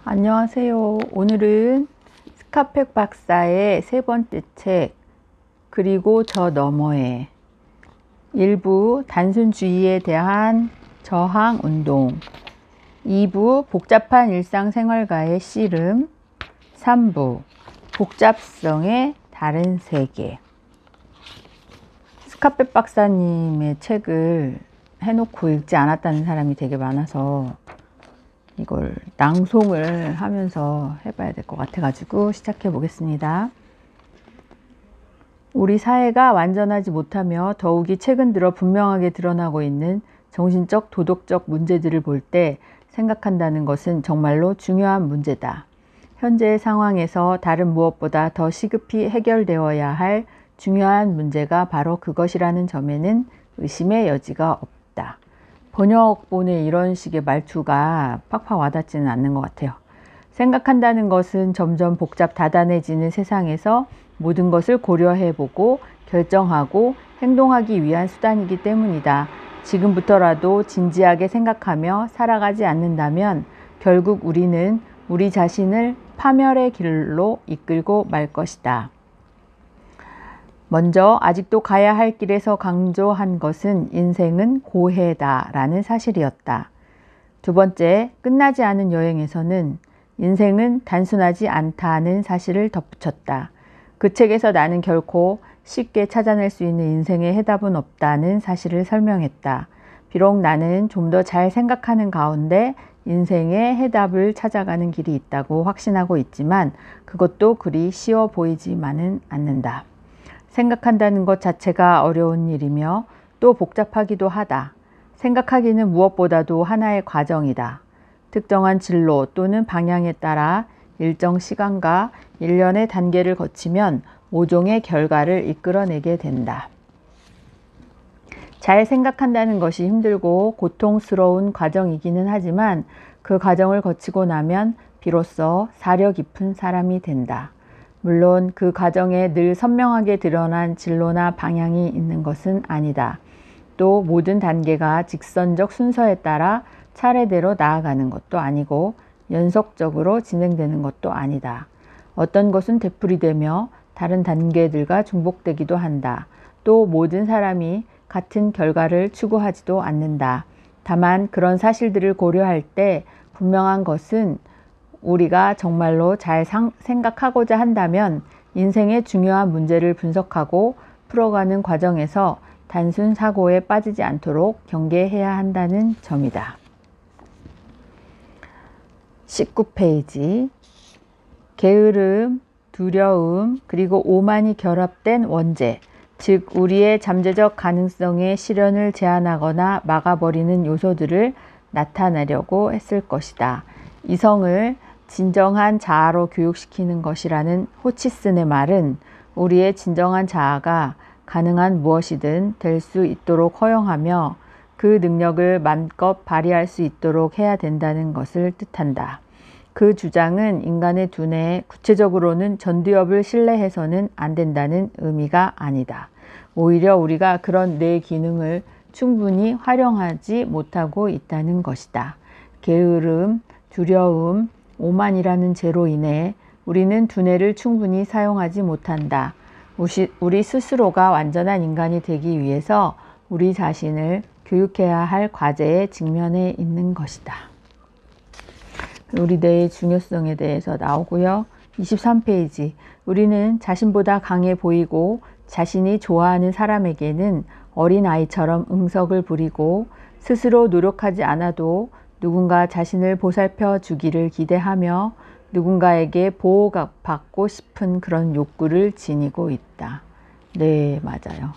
안녕하세요. 오늘은 스카펙 박사의 세 번째 책 그리고 저 너머에 일부 단순주의에 대한 저항운동, 2부 복잡한 일상생활과의 씨름, 3부 복잡성의 다른 세계. 스카펙 박사님의 책을 해놓고 읽지 않았다는 사람이 되게 많아서 이걸 낭송을 하면서 해봐야 될 것 같아가지고 시작해 보겠습니다. 우리 사회가 완전하지 못하며 더욱이 최근 들어 분명하게 드러나고 있는 정신적, 도덕적 문제들을 볼 때 생각한다는 것은 정말로 중요한 문제다. 현재의 상황에서 다른 무엇보다 더 시급히 해결되어야 할 중요한 문제가 바로 그것이라는 점에는 의심의 여지가 없다. 번역본에 이런 식의 말투가 팍팍 와닿지는 않는 것 같아요. 생각한다는 것은 점점 복잡 다단해지는 세상에서 모든 것을 고려해보고 결정하고 행동하기 위한 수단이기 때문이다. 지금부터라도 진지하게 생각하며 살아가지 않는다면 결국 우리는 우리 자신을 파멸의 길로 이끌고 말 것이다. 먼저 아직도 가야 할 길에서 강조한 것은 인생은 고해다 라는 사실이었다. 두 번째, 끝나지 않은 여행에서는 인생은 단순하지 않다는 사실을 덧붙였다. 그 책에서 나는 결코 쉽게 찾아낼 수 있는 인생의 해답은 없다는 사실을 설명했다. 비록 나는 좀 더 잘 생각하는 가운데 인생의 해답을 찾아가는 길이 있다고 확신하고 있지만 그것도 그리 쉬워 보이지만은 않는다. 생각한다는 것 자체가 어려운 일이며 또 복잡하기도 하다. 생각하기는 무엇보다도 하나의 과정이다. 특정한 진로 또는 방향에 따라 일정 시간과 일련의 단계를 거치면 모종의 결과를 이끌어내게 된다. 잘 생각한다는 것이 힘들고 고통스러운 과정이기는 하지만 그 과정을 거치고 나면 비로소 사려 깊은 사람이 된다. 물론 그 과정에 늘 선명하게 드러난 진로나 방향이 있는 것은 아니다. 또 모든 단계가 직선적 순서에 따라 차례대로 나아가는 것도 아니고 연속적으로 진행되는 것도 아니다. 어떤 것은 되풀이되며 다른 단계들과 중복되기도 한다. 또 모든 사람이 같은 결과를 추구하지도 않는다. 다만 그런 사실들을 고려할 때 분명한 것은 우리가 정말로 잘 생각하고자 한다면 인생의 중요한 문제를 분석하고 풀어가는 과정에서 단순 사고에 빠지지 않도록 경계해야 한다는 점이다. 19페이지. 게으름, 두려움, 그리고 오만이 결합된 원죄, 즉 우리의 잠재적 가능성의 실현을 제한하거나 막아버리는 요소들을 나타내려고 했을 것이다. 이성을 진정한 자아로 교육시키는 것이라는 호치슨의 말은 우리의 진정한 자아가 가능한 무엇이든 될 수 있도록 허용하며 그 능력을 맘껏 발휘할 수 있도록 해야 된다는 것을 뜻한다. 그 주장은 인간의 두뇌에 구체적으로는 전두엽을 신뢰해서는 안 된다는 의미가 아니다. 오히려 우리가 그런 뇌 기능을 충분히 활용하지 못하고 있다는 것이다. 게으름, 두려움, 오만이라는 죄로 인해 우리는 두뇌를 충분히 사용하지 못한다. 우리 스스로가 완전한 인간이 되기 위해서 우리 자신을 교육해야 할 과제에 직면해 있는 것이다. 우리 뇌의 중요성에 대해서 나오고요. 23페이지. 우리는 자신보다 강해 보이고 자신이 좋아하는 사람에게는 어린아이처럼 응석을 부리고 스스로 노력하지 않아도 누군가 자신을 보살펴 주기를 기대하며 누군가에게 보호받고 싶은 그런 욕구를 지니고 있다. 네, 맞아요.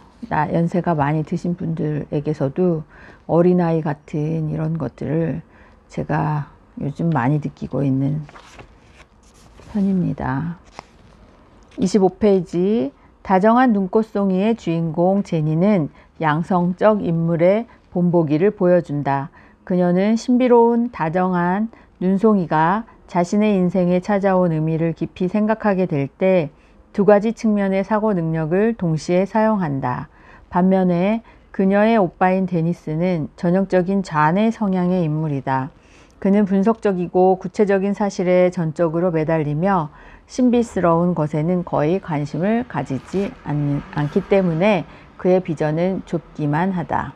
연세가 많이 드신 분들에게서도 어린아이 같은 이런 것들을 제가 요즘 많이 느끼고 있는 편입니다. 25페이지. 다정한 눈꽃송이의 주인공 제니는 양성적 인물의 본보기를 보여준다. 그녀는 신비로운 다정한 눈송이가 자신의 인생에 찾아온 의미를 깊이 생각하게 될 때 두 가지 측면의 사고 능력을 동시에 사용한다. 반면에 그녀의 오빠인 데니스는 전형적인 좌뇌 성향의 인물이다. 그는 분석적이고 구체적인 사실에 전적으로 매달리며 신비스러운 것에는 거의 관심을 가지지 않기 때문에 그의 비전은 좁기만 하다.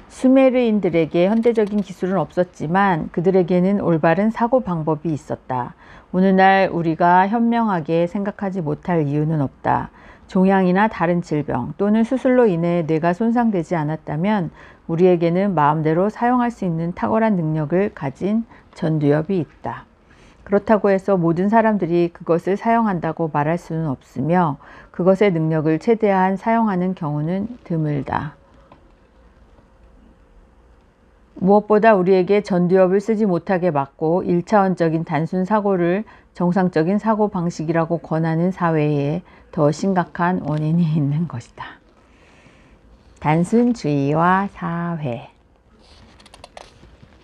수메르인들에게 현대적인 기술은 없었지만 그들에게는 올바른 사고 방법이 있었다. 오늘날 우리가 현명하게 생각하지 못할 이유는 없다. 종양이나 다른 질병 또는 수술로 인해 뇌가 손상되지 않았다면 우리에게는 마음대로 사용할 수 있는 탁월한 능력을 가진 전두엽이 있다. 그렇다고 해서 모든 사람들이 그것을 사용한다고 말할 수는 없으며 그것의 능력을 최대한 사용하는 경우는 드물다. 무엇보다 우리에게 전두엽을 쓰지 못하게 막고 1차원적인 단순 사고를 정상적인 사고 방식이라고 권하는 사회에 더 심각한 원인이 있는 것이다. 단순주의와 사회.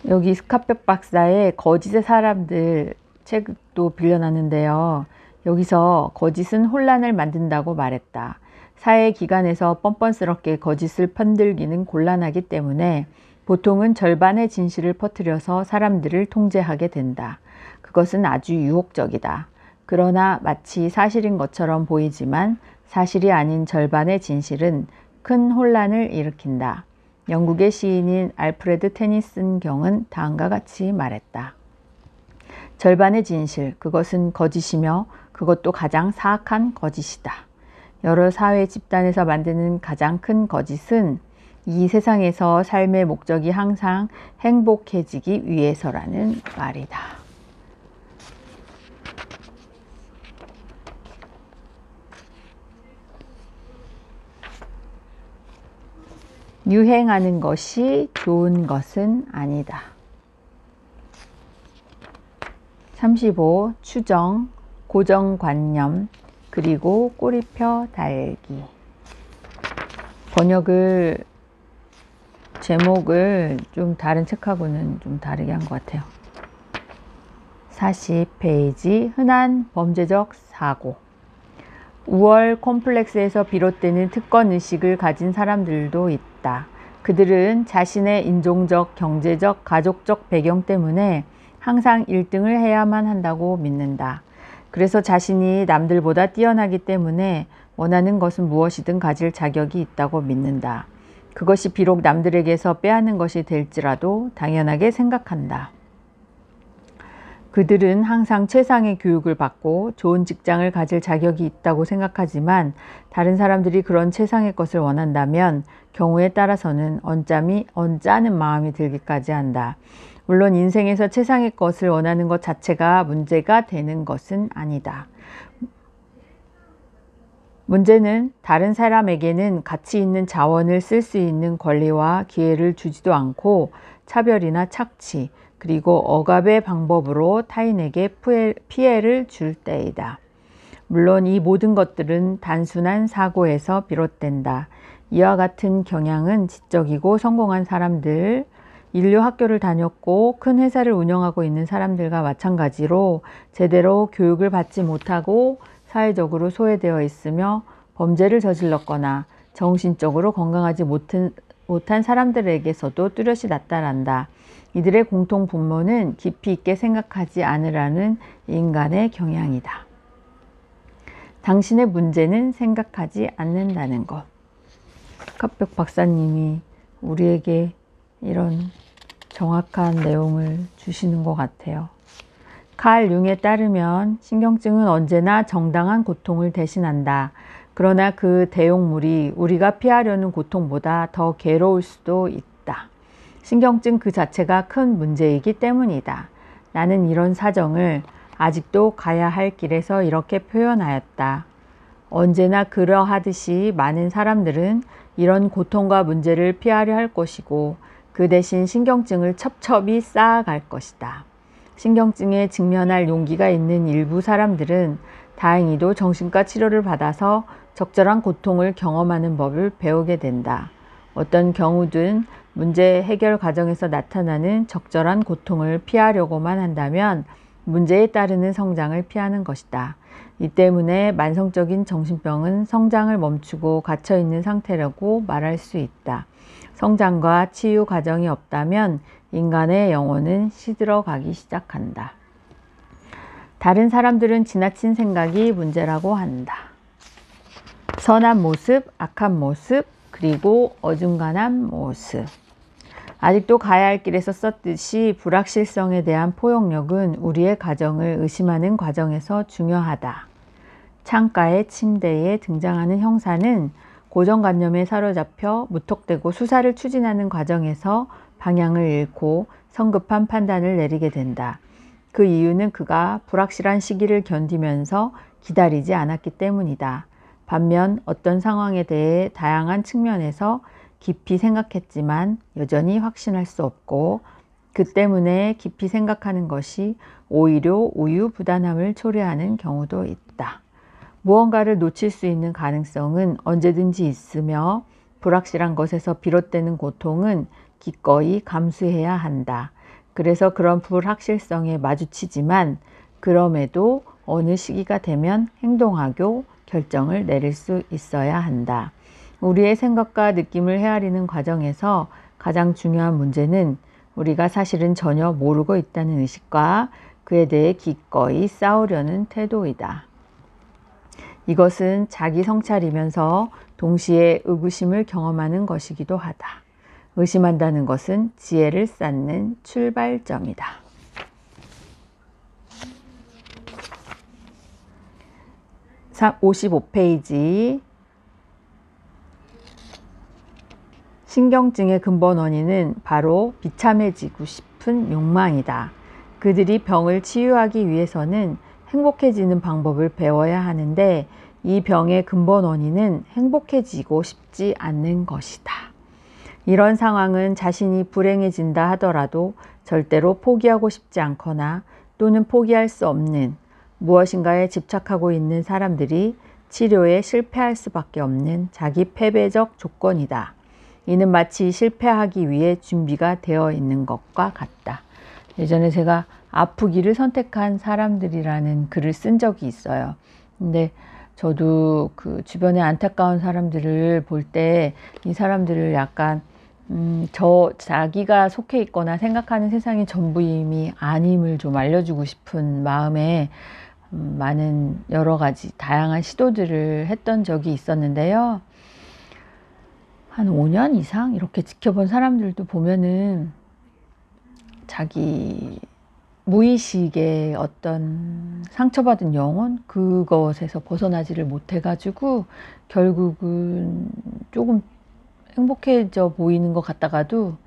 여기 스캇백 박사의 거짓의 사람들 책도 빌려놨는데요. 여기서 거짓은 혼란을 만든다고 말했다. 사회 기관에서 뻔뻔스럽게 거짓을 편들기는 곤란하기 때문에 보통은 절반의 진실을 퍼뜨려서 사람들을 통제하게 된다. 그것은 아주 유혹적이다. 그러나 마치 사실인 것처럼 보이지만 사실이 아닌 절반의 진실은 큰 혼란을 일으킨다. 영국의 시인인 알프레드 테니슨 경은 다음과 같이 말했다. 절반의 진실, 그것은 거짓이며 그것도 가장 사악한 거짓이다. 여러 사회 집단에서 만드는 가장 큰 거짓은 이 세상에서 삶의 목적이 항상 행복해지기 위해서라는 말이다. 유행하는 것이 좋은 것은 아니다. 35. 추정, 고정관념, 그리고 꼬리표 달기. 제목을 좀 다른 책하고는 좀 다르게 한 것 같아요. 40페이지. 흔한 범죄적 사고. 우월 콤플렉스에서 비롯되는 특권의식을 가진 사람들도 있다. 그들은 자신의 인종적, 경제적, 가족적 배경 때문에 항상 1등을 해야만 한다고 믿는다. 그래서 자신이 남들보다 뛰어나기 때문에 원하는 것은 무엇이든 가질 자격이 있다고 믿는다. 그것이 비록 남들에게서 빼앗는 것이 될지라도 당연하게 생각한다. 그들은 항상 최상의 교육을 받고 좋은 직장을 가질 자격이 있다고 생각하지만 다른 사람들이 그런 최상의 것을 원한다면 경우에 따라서는 언짢은 마음이 들기까지 한다. 물론 인생에서 최상의 것을 원하는 것 자체가 문제가 되는 것은 아니다. 문제는 다른 사람에게는 가치 있는 자원을 쓸 수 있는 권리와 기회를 주지도 않고 차별이나 착취, 그리고 억압의 방법으로 타인에게 피해를 줄 때이다. 물론 이 모든 것들은 단순한 사고에서 비롯된다. 이와 같은 경향은 지적이고 성공한 사람들, 인류 학교를 다녔고 큰 회사를 운영하고 있는 사람들과 마찬가지로 제대로 교육을 받지 못하고 사회적으로 소외되어 있으며 범죄를 저질렀거나 정신적으로 건강하지 못한 사람들에게서도 뚜렷이 나타난다. 이들의 공통 분모는 깊이 있게 생각하지 않으라는 인간의 경향이다. 당신의 문제는 생각하지 않는다는 것. 스캇백 박사님이 우리에게 이런 정확한 내용을 주시는 것 같아요. 칼 융에 따르면 신경증은 언제나 정당한 고통을 대신한다. 그러나 그 대용물이 우리가 피하려는 고통보다 더 괴로울 수도 있다. 신경증 그 자체가 큰 문제이기 때문이다. 나는 이런 사정을 아직도 가야 할 길에서 이렇게 표현하였다. 언제나 그러하듯이 많은 사람들은 이런 고통과 문제를 피하려 할 것이고 그 대신 신경증을 첩첩이 쌓아갈 것이다. 신경증에 직면할 용기가 있는 일부 사람들은 다행히도 정신과 치료를 받아서 적절한 고통을 경험하는 법을 배우게 된다. 어떤 경우든 문제 해결 과정에서 나타나는 적절한 고통을 피하려고만 한다면 문제에 따르는 성장을 피하는 것이다. 이 때문에 만성적인 정신병은 성장을 멈추고 갇혀있는 상태라고 말할 수 있다. 성장과 치유 과정이 없다면 인간의 영혼은 시들어가기 시작한다. 다른 사람들은 지나친 생각이 문제라고 한다. 선한 모습, 악한 모습, 그리고 어중간한 모습. 아직도 가야 할 길에서 썼듯이 불확실성에 대한 포용력은 우리의 가정을 의심하는 과정에서 중요하다. 창가의 침대에 등장하는 형사는 고정관념에 사로잡혀 무턱대고 수사를 추진하는 과정에서 방향을 잃고 성급한 판단을 내리게 된다. 그 이유는 그가 불확실한 시기를 견디면서 기다리지 않았기 때문이다. 반면 어떤 상황에 대해 다양한 측면에서 깊이 생각했지만 여전히 확신할 수 없고 그 때문에 깊이 생각하는 것이 오히려 우유부단함을 초래하는 경우도 있다. 무언가를 놓칠 수 있는 가능성은 언제든지 있으며 불확실한 것에서 비롯되는 고통은 기꺼이 감수해야 한다. 그래서 그런 불확실성에 마주치지만 그럼에도 어느 시기가 되면 행동하고 결정을 내릴 수 있어야 한다. 우리의 생각과 느낌을 헤아리는 과정에서 가장 중요한 문제는 우리가 사실은 전혀 모르고 있다는 의식과 그에 대해 기꺼이 싸우려는 태도이다. 이것은 자기 성찰이면서 동시에 의구심을 경험하는 것이기도 하다. 의심한다는 것은 지혜를 쌓는 출발점이다. 55페이지. 신경증의 근본 원인은 바로 비참해지고 싶은 욕망이다. 그들이 병을 치유하기 위해서는 행복해지는 방법을 배워야 하는데 이 병의 근본 원인은 행복해지고 싶지 않는 것이다. 이런 상황은 자신이 불행해진다 하더라도 절대로 포기하고 싶지 않거나 또는 포기할 수 없는 무엇인가에 집착하고 있는 사람들이 치료에 실패할 수밖에 없는 자기 패배적 조건이다. 이는 마치 실패하기 위해 준비가 되어 있는 것과 같다. 예전에 제가 아프기를 선택한 사람들이라는 글을 쓴 적이 있어요. 근데 저도 그 주변에 안타까운 사람들을 볼 때 이 사람들을 약간 자기가 속해 있거나 생각하는 세상이 전부임이 아님을 좀 알려주고 싶은 마음에 많은 여러 가지 다양한 시도들을 했던 적이 있었는데요. 한 5년 이상 이렇게 지켜본 사람들도 보면은 자기 무의식의 어떤 상처받은 영혼 그것에서 벗어나지를 못해가지고 결국은 조금 행복해져 보이는 것 같다가도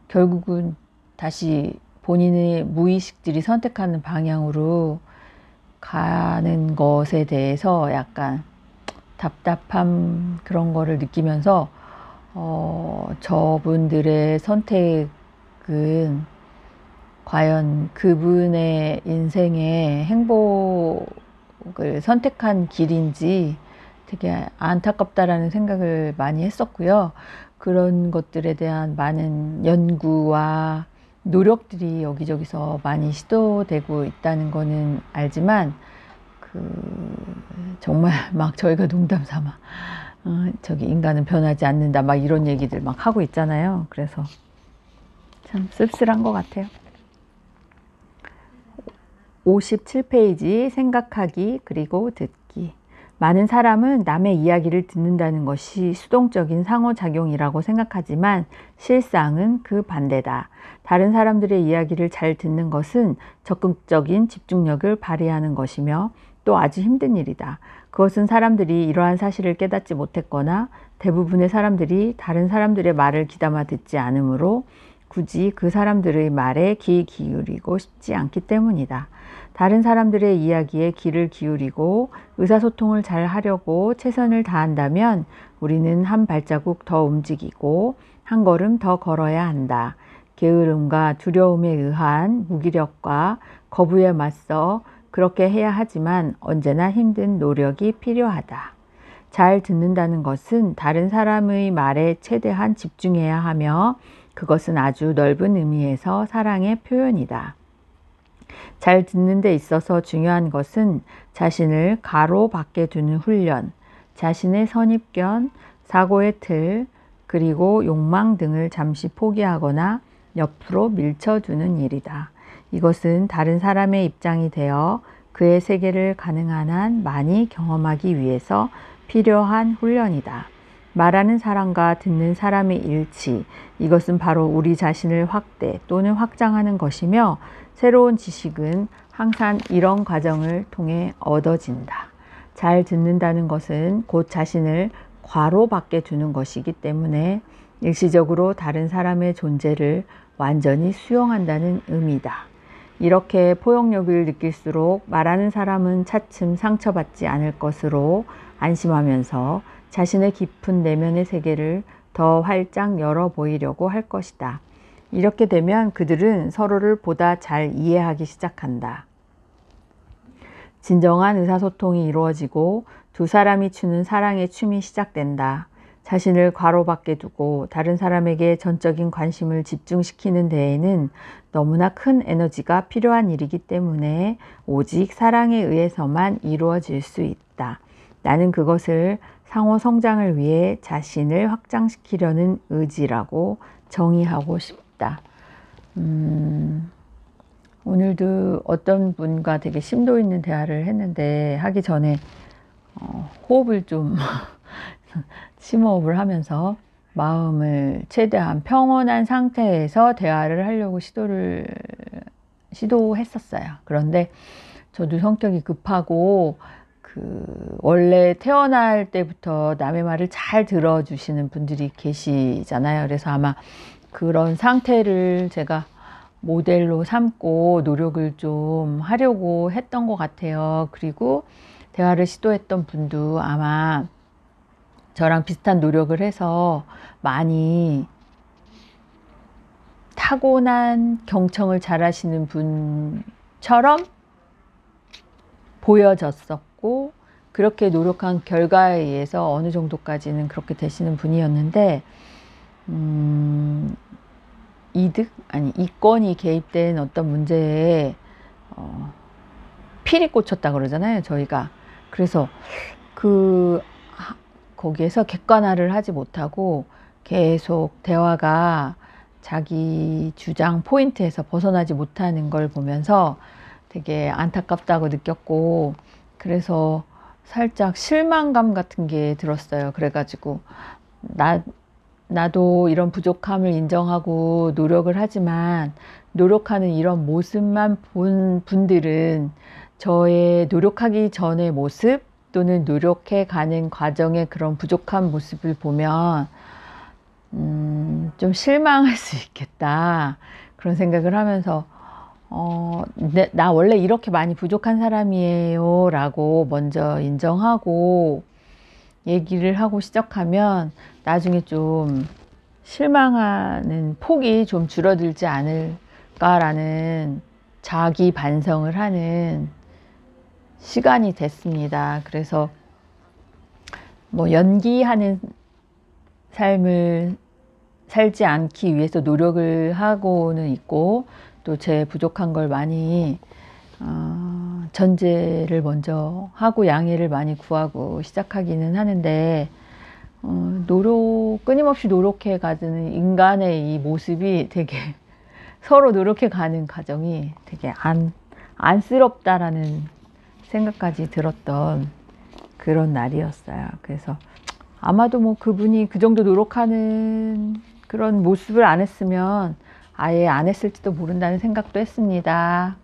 결국은 다시 본인의 무의식들이 선택하는 방향으로 가는 것에 대해서 약간 답답함 그런 거를 느끼면서 저분들의 선택은 과연 그분의 인생의 행복을 선택한 길인지 되게 안타깝다라는 생각을 많이 했었고요. 그런 것들에 대한 많은 연구와 노력들이 여기저기서 많이 시도되고 있다는 거는 알지만 정말 막 저희가 농담 삼아 저기 인간은 변하지 않는다 막 이런 얘기들 막 하고 있잖아요. 그래서 참 씁쓸한 것 같아요. 57페이지 생각하기 그리고 듣기. 많은 사람은 남의 이야기를 듣는다는 것이 수동적인 상호작용이라고 생각하지만 실상은 그 반대다. 다른 사람들의 이야기를 잘 듣는 것은 적극적인 집중력을 발휘하는 것이며 또 아주 힘든 일이다. 그것은 사람들이 이러한 사실을 깨닫지 못했거나 대부분의 사람들이 다른 사람들의 말을 귀담아 듣지 않으므로 굳이 그 사람들의 말에 귀 기울이고 싶지 않기 때문이다. 다른 사람들의 이야기에 귀를 기울이고 의사소통을 잘 하려고 최선을 다한다면 우리는 한 발자국 더 움직이고 한 걸음 더 걸어야 한다. 게으름과 두려움에 의한 무기력과 거부에 맞서 그렇게 해야 하지만 언제나 힘든 노력이 필요하다. 잘 듣는다는 것은 다른 사람의 말에 최대한 집중해야 하며 그것은 아주 넓은 의미에서 사랑의 표현이다. 잘 듣는 데 있어서 중요한 것은 자신을 가로 밖에 두는 훈련, 자신의 선입견, 사고의 틀, 그리고 욕망 등을 잠시 포기하거나 옆으로 밀쳐주는 일이다. 이것은 다른 사람의 입장이 되어 그의 세계를 가능한 한 많이 경험하기 위해서 필요한 훈련이다. 말하는 사람과 듣는 사람의 일치, 이것은 바로 우리 자신을 확대 또는 확장하는 것이며 새로운 지식은 항상 이런 과정을 통해 얻어진다. 잘 듣는다는 것은 곧 자신을 괄호 밖에 두는 것이기 때문에 일시적으로 다른 사람의 존재를 완전히 수용한다는 의미다. 이렇게 포용력을 느낄수록 말하는 사람은 차츰 상처받지 않을 것으로 안심하면서 자신의 깊은 내면의 세계를 더 활짝 열어 보이려고 할 것이다. 이렇게 되면 그들은 서로를 보다 잘 이해하기 시작한다. 진정한 의사소통이 이루어지고 두 사람이 추는 사랑의 춤이 시작된다. 자신을 괄호 밖에 두고 다른 사람에게 전적인 관심을 집중시키는 데에는 너무나 큰 에너지가 필요한 일이기 때문에 오직 사랑에 의해서만 이루어질 수 있다. 나는 그것을 상호 성장을 위해 자신을 확장시키려는 의지라고 정의하고 싶다. 오늘도 어떤 분과 되게 심도 있는 대화를 했는데 하기 전에 호흡을 좀 심호흡을 하면서 마음을 최대한 평온한 상태에서 대화를 하려고 시도했었어요. 그런데 저도 성격이 급하고 원래 태어날 때부터 남의 말을 잘 들어주시는 분들이 계시잖아요. 그래서 아마 그런 상태를 제가 모델로 삼고 노력을 좀 하려고 했던 것 같아요. 그리고 대화를 시도했던 분도 아마 저랑 비슷한 노력을 해서 많이 타고난 경청을 잘하시는 분처럼 보여졌었고 그렇게 노력한 결과에 의해서 어느 정도까지는 그렇게 되시는 분이었는데 이권이 개입된 어떤 문제에 필이 꽂혔다 그러잖아요, 저희가. 그래서 거기에서 객관화를 하지 못하고 계속 대화가 자기 주장 포인트에서 벗어나지 못하는 걸 보면서 되게 안타깝다고 느꼈고, 그래서 살짝 실망감 같은 게 들었어요. 그래가지고 나도 이런 부족함을 인정하고 노력을 하지만 노력하는 이런 모습만 본 분들은 저의 노력하기 전의 모습 또는 노력해 가는 과정의 그런 부족한 모습을 보면 좀 실망할 수 있겠다, 그런 생각을 하면서 나 원래 이렇게 많이 부족한 사람이에요 라고 먼저 인정하고 얘기를 하고 시작하면 나중에 좀 실망하는 폭이 좀 줄어들지 않을까라는 자기 반성을 하는 시간이 됐습니다. 그래서 뭐 연기하는 삶을 살지 않기 위해서 노력을 하고는 있고, 또 제 부족한 걸 많이 전제를 먼저 하고 양해를 많이 구하고 시작하기는 하는데, 끊임없이 노력해 가는 인간의 이 모습이 되게 서로 노력해 가는 과정이 되게 안쓰럽다라는 생각까지 들었던 그런 날이었어요. 그래서 아마도 뭐 그분이 그 정도 노력하는 그런 모습을 안 했으면 아예 안 했을지도 모른다는 생각도 했습니다.